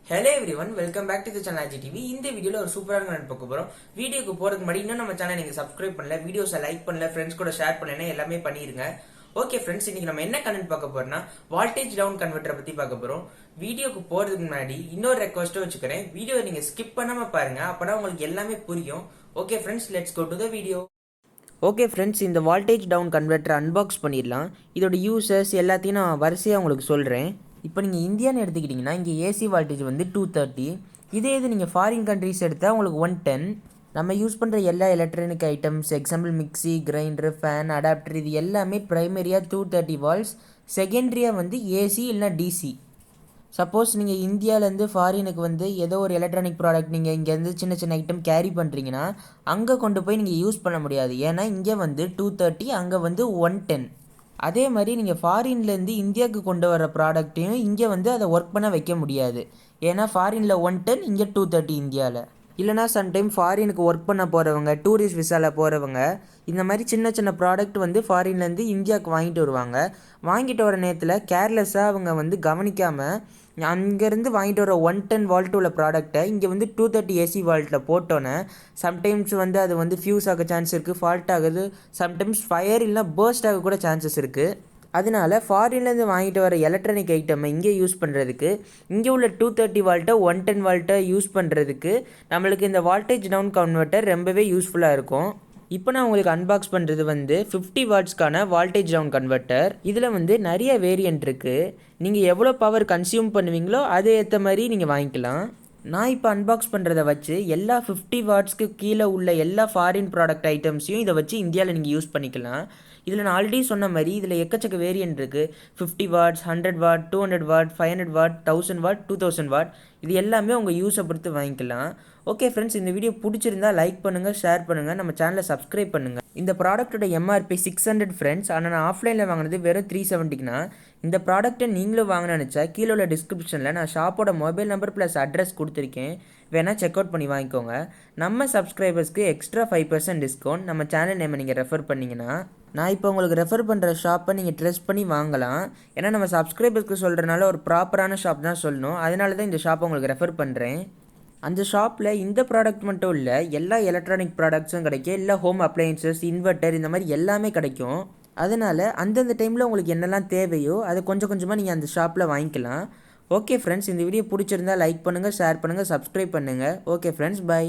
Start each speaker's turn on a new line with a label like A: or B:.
A: Hello everyone, welcome back to the channel IGTV. இந்த வீடியோல ஒரு சூப்பரான கண்டென்ட் பார்க்க போறோம். வீடியோக்கு போறதுக்கு முன்னாடி இன்னும் நம்ம சேனலை நீங்க சப்ஸ்கிரைப் பண்ணல, வீடியோஸை லைக் பண்ணல, ஃப்ரெண்ட்ஸ் கூட ஷேர் பண்ணலனா எல்லாமே பண்ணிருங்க. ஓகே ஃப்ரெண்ட்ஸ், இன்னைக்கு நம்ம என்ன கண்டென்ட் பார்க்க போறோம்னா வோல்டேஜ் டவுன் கன்வெர்ட்டரை பத்தி பார்க்க போறோம். வீடியோக்கு போறதுக்கு முன்னாடி இன்னொரு ரெக்வெஸ்ட் வச்சுக்கிறேன். வீடியோ நீங்க ஸ்கிப் பண்ணாம பாருங்க, அப்பதான் உங்களுக்கு எல்லாமே புரியும். Okay friends, let's go to the video. Okay friends, இந்த வோல்டேஜ் டவுன் கன்வெர்ட்டரை அன்பாக்ஸ் பண்ணிடலாம். இதோட யூசர்ஸ் எல்லாத்தையும் நான் வரிசையாக உங்களுக்கு சொல்கிறேன். இப்போ நீங்கள் இந்தியான்னு எடுத்துக்கிட்டிங்கன்னா இங்கே ஏசி வால்டேஜ் வந்து 230. இதே இது நீங்கள் ஃபாரின் கண்ட்ரிஸ் எடுத்தால் உங்களுக்கு 110. நம்ம யூஸ் பண்ணுற எல்லா electronic items, example mixie, grinder, fan, adapter, இது எல்லாமே ப்ரைமரியாக 230 வால்ட்ஸ், செகண்டரியாக வந்து ஏசி இல்லைனா டிசி. சப்போஸ் நீங்கள் இந்தியாவிலேருந்து ஃபாரினுக்கு வந்து ஏதோ ஒரு எலக்ட்ரானிக் ப்ராடக்ட் நீங்கள் இங்கேருந்து சின்ன சின்ன ஐட்டம் கேரி பண்ணுறீங்கன்னா அங்கே கொண்டு போய் நீங்கள் யூஸ் பண்ண முடியாது. ஏன்னா இங்கே வந்து 230, அங்கே வந்து 110. அதே மாதிரி நீங்கள் ஃபாரின்லேருந்து இந்தியாவுக்கு கொண்டு வர ப்ராடக்ட்டையும் இங்கே வந்து அதை ஒர்க் பண்ண வைக்க முடியாது. ஏன்னா ஃபாரினில் 110, இங்கே 230 இந்தியாவில். இல்லைனா சம்டைம் ஃபாரினுக்கு ஒர்க் பண்ண போகிறவங்க, டூரிஸ்ட் விசாவில் போகிறவங்க இந்த மாதிரி சின்ன சின்ன ப்ராடக்ட் வந்து ஃபாரின்லேருந்து இந்தியாவுக்கு வாங்கிட்டு வருவாங்க. வாங்கிட்டு வர நேரத்தில் கேர்லெஸ்ஸாக அவங்க வந்து கவனிக்காமல் அங்கேருந்து வாங்கிட்டு வர 110 வால்ட் உள்ள ப்ராடக்டை இங்கே வந்து 230 ஏசி வால்ட்டில் போட்டோன்னே சம்டைம்ஸ் வந்து அது வந்து ஃபியூஸ் ஆக சான்ஸ் இருக்குது, ஃபால்ட் ஆகுது, சம்டைம்ஸ் ஃபயர் இல்லைனா பர்ஸ்ட் ஆக கூட சான்சஸ் இருக்குது. அதனால ஃபாரின்லேருந்து வாங்கிட்டு வர எலக்ட்ரானிக் ஐட்டமை இங்கே யூஸ் பண்ணுறதுக்கு, இங்கே உள்ள 230 வால்ட்டை 110 வால்ட்டை யூஸ் பண்ணுறதுக்கு நம்மளுக்கு இந்த வால்டேஜ் டவுன் கன்வெர்ட்டர் ரொம்பவே யூஸ்ஃபுல்லாக இருக்கும். இப்போ நான் உங்களுக்கு அன்பாக்ஸ் பண்ணுறது வந்து 50 வாட்ஸ்க்கான வால்டேஜ் டவுன் கன்வெர்ட்டர். இதில் வந்து நிறைய வேரியன்ட் இருக்குது. நீங்கள் எவ்வளோ பவர் கன்சியூம் பண்ணுவீங்களோ அதை ஏற்ற மாதிரி நீங்கள் வாங்கிக்கலாம். நான் இப்போ அன்பாக்ஸ் பண்ணுறதை வச்சு எல்லா 50 வாட்ஸ்க்கு கீழே உள்ள எல்லா ஃபாரின் ப்ராடக்ட் ஐட்டம்ஸையும் இதை வச்சு இந்தியாவில் நீங்கள் யூஸ் பண்ணிக்கலாம். இதில் நான் ஆல்ரெடி சொன்ன மாதிரி இதில் எக்கச்சக்க வேரியன்ட் இருக்குது. 50 watts, 100 watt, 200 watt, 500 watt, 1000 watt, 2000 watt, இது எல்லாமே உங்கள் யூஸை பொறுத்து வாங்கிக்கலாம். ஓகே ஃப்ரெண்ட்ஸ், இந்த வீடியோ பிடிச்சிருந்தா லைக் பண்ணுங்கள், ஷேர் பண்ணுங்கள், நம்ம சேனலை சப்ஸ்கிரைப் பண்ணுங்கள். இந்த ப்ராடக்ட்டோட எம்ஆர்பி 600 ஃப்ரெண்ட்ஸ். ஆனால் நான் ஆஃப்லைனில் வாங்கினது வெறும் 370க்குனா இந்த ப்ராடக்ட்டை நீங்களும் வாங்க நினச்சா கீழே உள்ள டிஸ்கிரிப்ஷனில் நான் ஷாப்போட மொபைல் நம்பர் ப்ளஸ் அட்ரஸ் கொடுத்துருக்கேன். வேணால் செக் அவுட் பண்ணி வாங்கிக்கோங்க. நம்ம சப்ஸ்கிரைபர்ஸ்க்கு எக்ஸ்ட்ரா 5% டிஸ்கவுண்ட் நம்ம சேனல் நேமை நீங்கள் ரெஃபர் பண்ணிங்கன்னா. நான் இப்போ உங்களுக்கு ரெஃபர் பண்ணுற ஷாப்பை நீங்கள் ட்ரெஸ்ட் பண்ணி வாங்கலாம். ஏன்னா நம்ம சப்ஸ்கிரைபர்ஸ்க்கு சொல்கிறனால ஒரு ப்ராப்பரான ஷாப் தான் சொல்லணும். அதனால தான் இந்த ஷாப்பை உங்களுக்கு ரெஃபர் பண்ணுறேன். அந்த ஷாப்பில் இந்த ப்ராடக்ட் மட்டும் இல்லை, எல்லா எலக்ட்ரானிக் ப்ராடக்ட்ஸும் கிடைக்கும். எல்லா ஹோம் அப்ளையன்சஸ், இன்வெர்ட்டர், இந்த மாதிரி எல்லாமே கிடைக்கும். அதனால் அந்தந்த டைமில் உங்களுக்கு என்னெல்லாம் தேவையோ அதை கொஞ்சம் கொஞ்சமாக நீங்கள் அந்த ஷாப்பில் வாங்கிக்கலாம். ஓகே ஃப்ரெண்ட்ஸ், இந்த வீடியோ பிடிச்சிருந்தா லைக் பண்ணுங்கள், ஷேர் பண்ணுங்கள், சப்ஸ்கிரைப் பண்ணுங்கள். Okay friends, by.